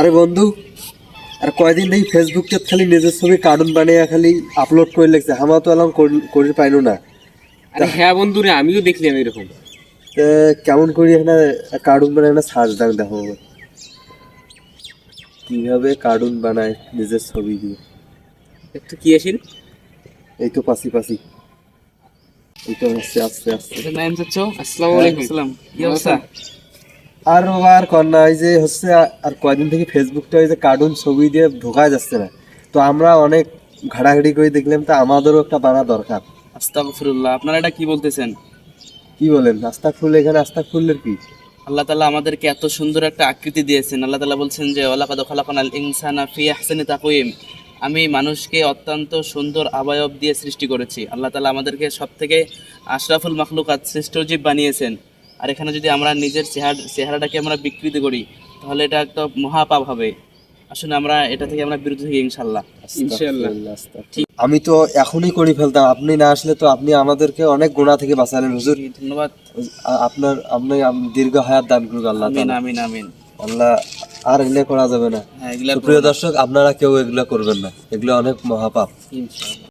আরে বন্ধু, আর কয়দিন দেখি ফেসবুকে খালি নিজের ছবি কার্টুন বানিয়ে খালি আপলোড করে লেগছে, আমার তো এলাম করে পাইলো না। আরে হ্যাঁ বন্ধু রে, আমিও দেখলাম এরকম। তা কেমন করি এখানে কার্টুন বানায় না সার্চ দাও, দেখো কিভাবে কার্টুন বানায় নিজের ছবি দিয়ে। একটু কি আসিল? এই তো পাশি পাশি, এই তো আসছে আস্তে আস্তে। এটা নাম চাচ্ছ? আসসালামু আলাইকুম। সালাম, কি অবস্থা? আর বাবা আর কন্যা এই যে হচ্ছে, আর কয়দিন থেকে ফেসবুকটা ওই যে কার্টুন ছবি দিয়ে ঢোকা যাচ্ছে না, তো আমরা অনেক ঘাটাঘাটি করে দেখলাম, তা আমাদেরও একটা বানা দরকার। আস্তাগফিরুল্লাহ, আপনারা এটা কি বলতেছেন? কি বলেন? আস্তাক ফুল, এখানে আস্তাক ফুলের কি? আল্লাহ তাআলা আমাদেরকে এত সুন্দর একটা আকৃতি দিয়েছেন। আল্লাহ তাআলা বলছেন যে ওয়ালাকাদ খালাকনাল ইনসানা ফি আহসানি তাকওয়িম, আমি মানুষকে অত্যন্ত সুন্দর অবয়ব দিয়ে সৃষ্টি করেছি। আল্লাহ তাআলা আমাদেরকে সবথেকে আশরাফুল মাখলুকাত, শ্রেষ্ঠ জীব বানিয়েছেন। আর এখানে যদি আমরা নিজের চেহারাটাকে আমরা বিকৃতি করি, তাহলে এটা একটা মহাপাপ হবে। আসলে আমরা এটা থেকে আমরা বিরত থাকি ইনশাআল্লাহ। আস্তাগফিরুল্লাহ, আস্তাগফিরুল্লাহ। আমি তো এখনই করে ফেলতাম, আপনি না আসলে তো আপনি আমাদেরকে অনেক গুনাহ থেকে বাঁচালেন হুজুর। ধন্যবাদ। আপনার আপনি দীর্ঘ হায়াত দান করুক আল্লাহ আমিন তাআলা। আমিন আমিন। আল্লাহ আর এগুলো করা যাবে না। হ্যাঁ, এগুলা তো প্রিয় দর্শক, আপনারা কেউ এগুলো করবেন না, এগুলো অনেক মহাপাপ। ইনশাআল্লাহ।